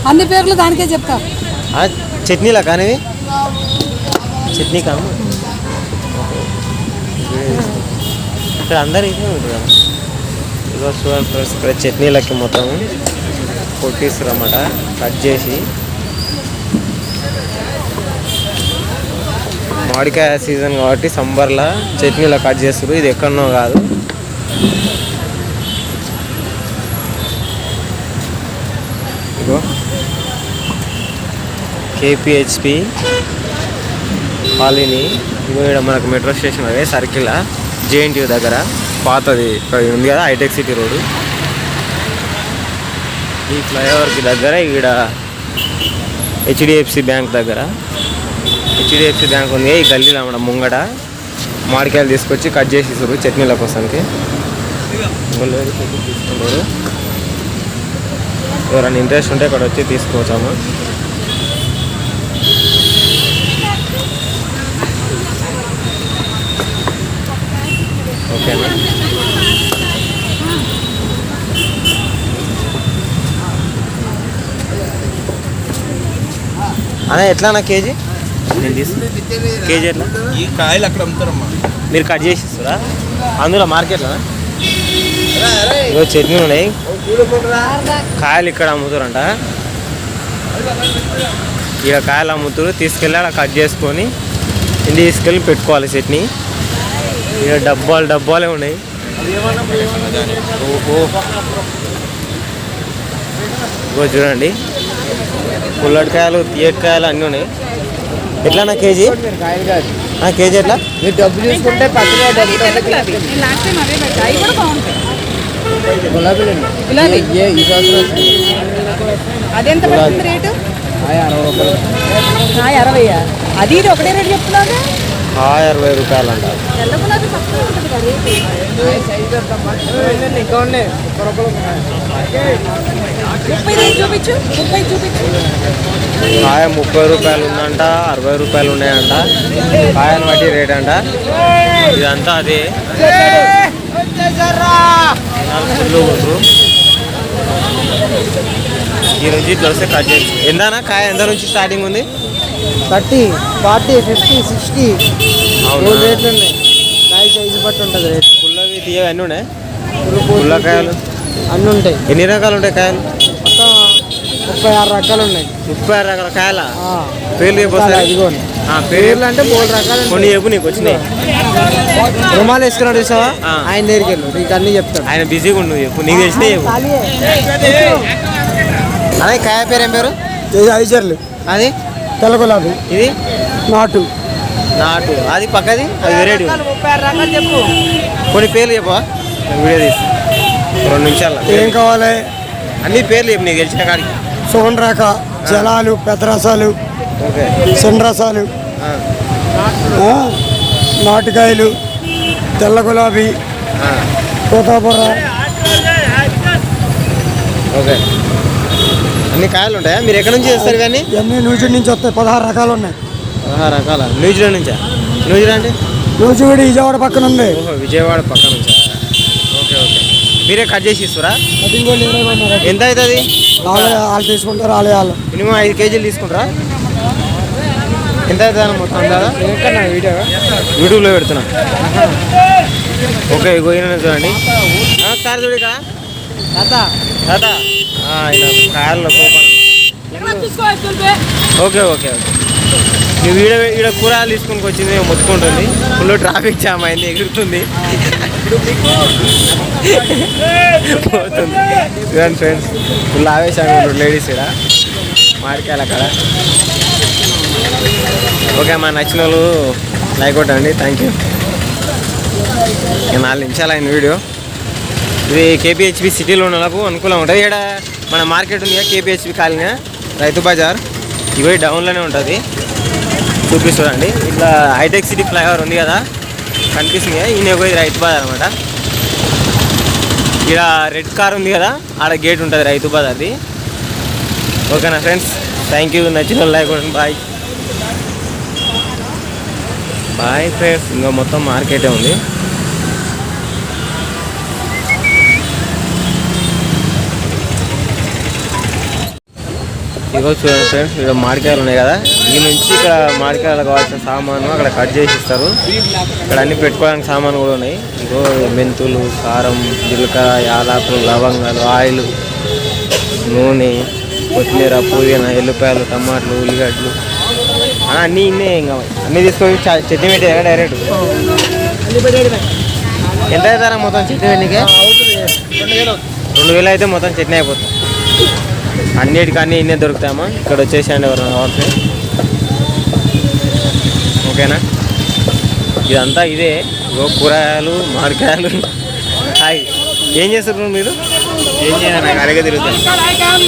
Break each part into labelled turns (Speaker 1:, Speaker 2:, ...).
Speaker 1: అన్ని పేర్లు దానికే చెప్తా.
Speaker 2: చట్నీలా కానీ చట్నీ కాము ఇక్కడ అందరు ఇదే ఉంటుంది కదా. ఇదిగో చూడండి ఫ్రెండ్స్, ఇక్కడ చట్నీలకి మొత్తం కొట్టిస్తారు అన్నమాట కట్ చేసి. మామిడికాయ సీజన్ కాబట్టి సంబర్లో చట్నీలో కట్ చేస్తారు. ఇది ఎక్కడనో కాదు, ఇగో కేపీహెచ్పి కాలనీ. ఇగో ఇక్కడ మనకు మెట్రో స్టేషన్ అదే సర్కిల్ జేఎన్టీయూ దగ్గర పాతది ఇక్కడ ఉంది కదా హైటెక్ సిటీ రోడ్డు. ఈ ఫ్లైఓవర్కి దగ్గర ఇక్కడ హెచ్డిఎఫ్సి బ్యాంక్ దగ్గర హెచ్డిఎఫ్సి బ్యాంక్ ఉంది. ఈ గల్లీలో మన ముంగట మామిడికాయలు తీసుకొచ్చి కట్ చేసేసారు చట్నీల కోసానికి. తీసుకుంటారు, ఎవరైనా ఇంట్రెస్ట్ ఉంటే ఇక్కడ వచ్చి తీసుకోవచ్చాము. ఓకేనా? అదే ఎట్లా నా కేజీ? నేను కేజీ ఎట్లా?
Speaker 3: ఈ కాయలు అక్కడ అమ్ముతారమ్మా,
Speaker 2: మీరు కట్ చేసి ఇస్తారా అందులో మార్కెట్లో? ఇగో చట్నీ ఉన్నాయి, కాయలు ఇక్కడ అమ్ముతారంట. ఇక కాయలు అమ్ముతారు, తీసుకెళ్ళి అక్కడ కట్ చేసుకొని ఇంటికి తీసుకెళ్ళి పెట్టుకోవాలి చట్నీ. ఇక డబ్బాలే ఉన్నాయి. ఓహో, ఇగో చూడండి పుల్లటికాయలు తీయటికాయలు అన్నీ ఉన్నాయి. ఎట్లా నా కేజీ? కేజీ ఎట్లా?
Speaker 3: మీరు డబ్బు తీసుకుంటే పక్కన
Speaker 1: అదెంత పడుతుంది రేటు? 60. అది ఇది ఒకటే రేటు చెప్తున్నాను.
Speaker 2: 60 రూపాయలు అంట.
Speaker 1: చూపించు
Speaker 2: 30 రూపాయలు ఉందంట, 60 రూపాయలు ఉన్నాయంట. కాయను బట్టి రేట్ అంట. ఇదంతా అదే ఫుల్ కొట్టరు. ఈ నుంచి ఇట్లా వస్తే కట్ చేసి ఎంతనా కాయ ఎంత నుంచి స్టార్టింగ్ ఉంది?
Speaker 3: 30, 40, 50, 60 రేట్లు ఉన్నాయి. కాయ సైజు బట్టి ఉంటుంది రేట్.
Speaker 2: పుల్లవి తీయవి అన్నీ ఉన్నాయి, పుల్లకాయలు
Speaker 3: అన్నీ ఉంటాయి.
Speaker 2: ఎన్ని రకాలు ఉంటాయి కాయలు?
Speaker 3: మొత్తం 36 రకాలు ఉన్నాయి.
Speaker 2: 36 రకాల కాయల పేర్లు
Speaker 3: పేర్లు అంటే 3 రకాలు.
Speaker 2: కొన్ని చెప్పు నీకు వచ్చినాయి.
Speaker 3: రుమాలు వేసుకున్నాడు చూసావా, ఆయన దగ్గరికి వెళ్ళు, నీకు అన్నీ చెప్తాను.
Speaker 2: ఆయన బిజీగా ఉండు, చెప్పు నీకు తెలిసినాయి చెప్పు. అదే కాయ పేరు ఏం పేరు?
Speaker 3: ఐజర్లు.
Speaker 2: అది
Speaker 3: తెల్ల గులాబీ.
Speaker 2: ఇది
Speaker 3: నాటు.
Speaker 2: అది పక్కది అది వెరైటీ.
Speaker 3: 36 రకాలు చెప్పు.
Speaker 2: కొన్ని పేర్లు చెప్పవా? వీడియో తీసి 2 నిమిషాలు.
Speaker 3: ఏం కావాలి?
Speaker 2: అన్ని పేర్లు చెప్పు నీకు తెలిసిన కాడికి.
Speaker 3: సోన్ రక, జలాలు, పెద్దరసాలు,
Speaker 2: ఓకే,
Speaker 3: రసాలు, నాటుకాయలు, తెల్ల గులాబీ, తోతాపుర.
Speaker 2: ఓకే, అన్ని కాయలు ఉంటాయా? మీరు ఎక్కడి నుంచి చేస్తారు కానీ?
Speaker 3: ఇవన్నీ న్యూజిలాండ్ నుంచి వస్తాయి. 16 రకాలు ఉన్నాయి.
Speaker 2: 16 రకాల న్యూజిలాండ్ నుంచా? న్యూజిలాండ్
Speaker 3: నూజివీడు విజయవాడ పక్కన ఉంది.
Speaker 2: ఓహో, విజయవాడ పక్కన నుంచా? ఓకే, మీరే కట్ చేసి ఇస్తారా? ఎంత అవుతుంది?
Speaker 3: వాళ్ళు తీసుకుంటారు, వాళ్ళు
Speaker 2: మినిమం 5 కేజీలు తీసుకుంటారా? ఎంత అవుతుంది మొత్తం అందాదా? యూట్యూబ్లో పెడుతున్నా. ఓకే, ఇగో ఈయన చూడండి. ఒకసారి చూడు ఇక్కడ తాత కాయల్లో కోపం. ఓకే, నువ్వు ఈడ కూరగాయలు తీసుకుని వచ్చింది మొత్తుకుంటుంది. ఫుల్ ట్రాఫిక్ జామ్ అయింది, ఎగురుతుంది పోతుంది. చూడండి ఫ్రెండ్స్, ఫుల్ ఆవేశంగా ఉంటారు లేడీస్ ఇక్కడ మామిడికాయలు అక్కడ. ఓకే అమ్మా, నచ్చిన వాళ్ళు లైక్ కొట్టండి. Thank you. 4 నిమిషాలు అయిన వీడియో. ఇది కేపీహెచ్పి సిటీలో ఉన్న వాళ్ళకు అనుకూలంగా ఉంటుంది. ఇక్కడ మన మార్కెట్ ఉంది కదా కేపీహెచ్పి కాలనీ రైతు బజార్, ఇవి డౌన్లోనే ఉంటుంది. చూపిస్తుందండి. ఇట్లా హైటెక్ సిటీ ఫ్లైఓవర్ ఉంది కదా కనిపిస్తుంది కదా, ఈయన పోయి రైతు బజార్ అనమాట. ఇక్కడ రెడ్ కార్ ఉంది కదా, ఆడ గేట్ ఉంటుంది రైతు బజార్ది. ఓకేనా ఫ్రెండ్స్, థ్యాంక్ యూ. నచ్చిన లైక్ కొట్టండి. Bye friends. ఇంకా మొత్తం మార్కెటే ఉంది. ఇదిగో చూడండి ఫ్రెండ్స్, ఇక్కడ మామిడికాయలు ఉన్నాయి కదా, ఈ నుంచి ఇక్కడ మామిడికాయలు కావాల్సిన సామాను అక్కడ కట్ చేసి ఇస్తారు. ఇక్కడ అన్ని పెట్టుకోవడానికి సామాను కూడా ఉన్నాయి. ఇదిగో మెంతులు, కారం, జీలకర్ర, యాలకులు, లవంగాలు, ఆయిల్, నూనె, కొత్తిమీర, పుదీనా, ఎల్లిపాయలు, టమాటాలు, ఉల్లిగడ్డలు అన్నీ ఇన్నే ఇంకా అన్నీ తీసుకొని చట్నీ పెట్టేదా డైరెక్ట్. ఎంత అవుతారా మొత్తం చట్నీ పెట్టికే? 2000 అయితే మొత్తం చట్నీ అయిపోతుంది. అన్నిటికీ అన్నీ ఇన్నే దొరుకుతాయమ్మా. ఇక్కడ వచ్చేసేయండి ఎవరైనా కావాలి. ఓకేనా? ఇదంతా ఇదే. ఇగో కూరగాయలు, మామిడికాయలు. హాయ్, ఏం చేస్తారు మీరు?
Speaker 4: ఏం చేయాలి, నాకు అరగే తిరుగుతాను.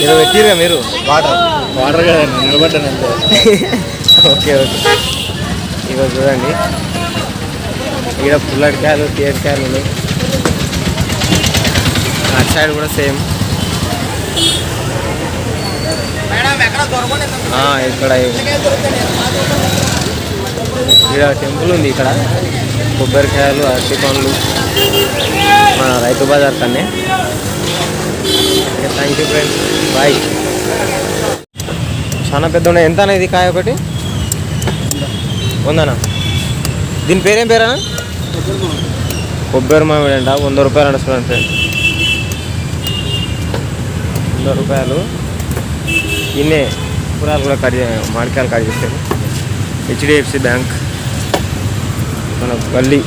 Speaker 2: ఏదో పెట్టిరుగా మీరు?
Speaker 4: వాటర్ కదా నిలబడ్డాను అంతే.
Speaker 2: Okay okay. ఇగో చూడండి, ఇక్కడ పుల్లడికాయలు, తేరికాయలు ఉన్నాయి. అటు సైడ్ కూడా సేమ్. ఇక్కడ టెంపుల్ ఉంది. ఇక్కడ కొబ్బరికాయలు, అరటి పండ్లు మన రైతు బజార్ కన్నే. Thank you friends, bye. చాలా పెద్ద ఉన్నాయి. ఎంత అనేది కాయ ఒకటి? ఉందనా? దీని పేరేం పేరేనా? కొబ్బరి మామిడి అంట. 100 రూపాయలు అంట చూడండి ఫ్రెండ్స్. 100 రూపాయలు. ఇన్నే కూరలు కూడా మామిడికాయలు కట్ చేస్తారు. HDFC బ్యాంక్ మన గల్లీ.